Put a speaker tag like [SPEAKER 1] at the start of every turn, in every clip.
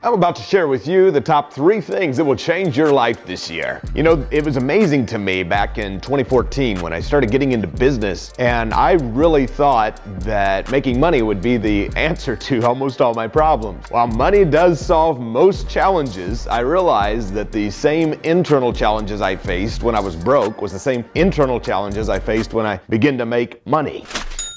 [SPEAKER 1] I'm about to share with you the top 3 things that will change your life this year. You know, it was amazing to me back in 2014 when I started getting into business, and I really thought that making money would be the answer to almost all my problems. While money does solve most challenges, I realized that the same internal challenges I faced when I was broke was the same internal challenges I faced when I began to make money.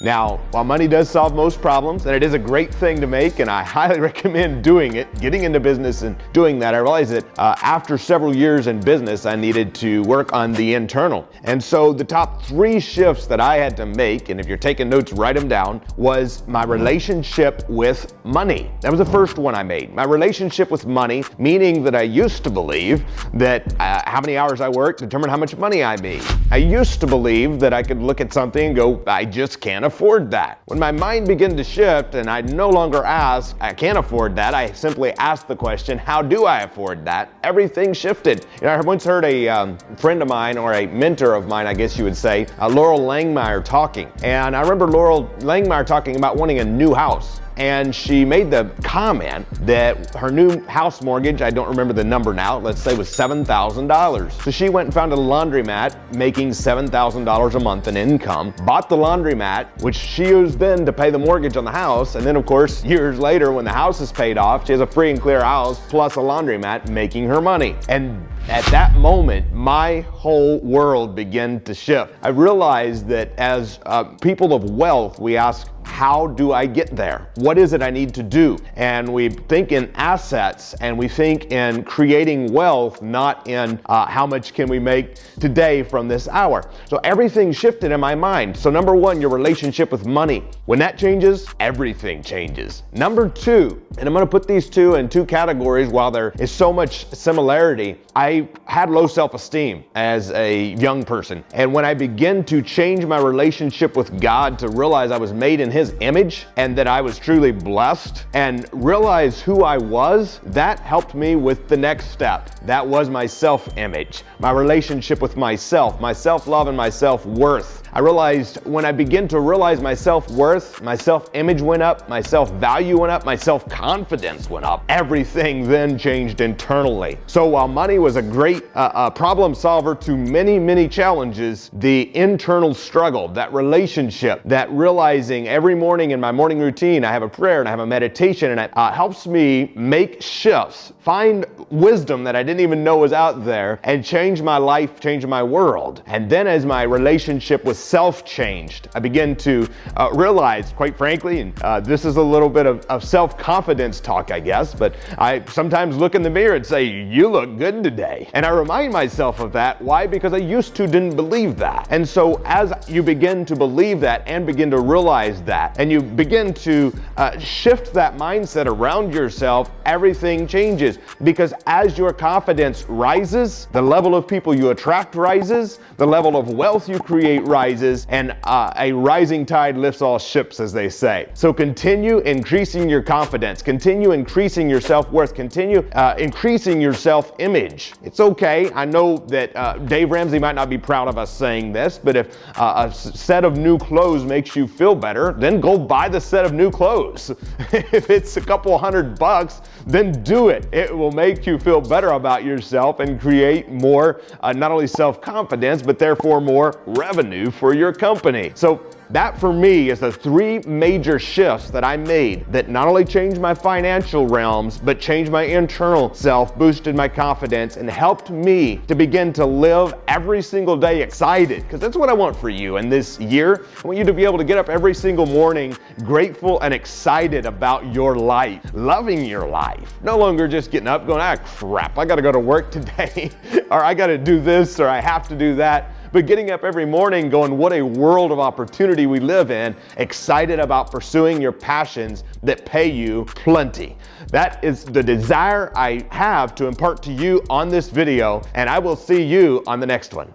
[SPEAKER 1] Now, while money does solve most problems, and it is a great thing to make, and I highly recommend doing it, getting into business and doing that, I realized that after several years in business, I needed to work on the internal. And so the top 3 shifts that I had to make, and if you're taking notes, write them down, was my relationship with money. That was the first one I made. My relationship with money, meaning that I used to believe that how many hours I work determined how much money I made. I used to believe that I could look at something and go, I just can't afford that. When my mind began to shift and I no longer ask, I can't afford that, I simply asked the question, how do I afford that? Everything shifted. You know, I once heard a friend of mine, or a mentor of mine, I guess you would say, Laurel Langmeyer talking. And I remember Laurel Langmeyer talking about wanting a new house. And she made the comment that her new house mortgage, I don't remember the number now, let's say was $7,000. So she went and found a laundromat making $7,000 a month in income, bought the laundromat, which she used then to pay the mortgage on the house. And then of course, years later, when the house is paid off, she has a free and clear house plus a laundromat making her money. And at that moment, my whole world began to shift. I realized that as people of wealth, we ask, how do I get there? What is it I need to do? And we think in assets, and we think in creating wealth, not in how much can we make today from this hour. So everything shifted in my mind. So number 1, your relationship with money. When that changes, everything changes. Number 2, and I'm gonna put these 2 in 2 categories while there is so much similarity. I had low self-esteem as a young person. And when I began to change my relationship with God to realize I was made in His image and that I was truly blessed and realize who I was, that helped me with the next step. That was my self-image, my relationship with myself, my self-love and my self-worth. I realized when I began to realize my self-worth, my self-image went up, my self-value went up, my self-confidence went up. Everything then changed internally. So while money was a great problem solver to many, many challenges, the internal struggle, that relationship, that realizing every morning in my morning routine, I have a prayer and I have a meditation, and it helps me make shifts, find wisdom that I didn't even know was out there, and change my life, change my world. And then as my relationship with self changed, I began to realize, quite frankly, and this is a little bit of self-confidence talk, I guess, but I sometimes look in the mirror and say, you look good today. And I remind myself of that. Why? Because I used to didn't believe that. And so as you begin to believe that and begin to realize that, and you begin to shift that mindset around yourself, everything changes. Because as your confidence rises, the level of people you attract rises, the level of wealth you create rises, and a rising tide lifts all ships, as they say. So continue increasing your confidence, continue increasing your self-worth, continue increasing your self-image. It's okay. I know that Dave Ramsey might not be proud of us saying this, but if a set of new clothes makes you feel better, then go buy the set of new clothes. If it's a couple $100, then do it. It will make you feel better about yourself and create more, not only self-confidence, but therefore more revenue for your company. So that for me is the 3 major shifts that I made that not only changed my financial realms, but changed my internal self, boosted my confidence, and helped me to begin to live every single day excited. Because that's what I want for you in this year. I want you to be able to get up every single morning grateful and excited about your life, loving your life. No longer just getting up going, crap, I gotta go to work today, or I gotta do this, or I have to do that. But getting up every morning going, what a world of opportunity we live in, excited about pursuing your passions that pay you plenty. That is the desire I have to impart to you on this video, and I will see you on the next one.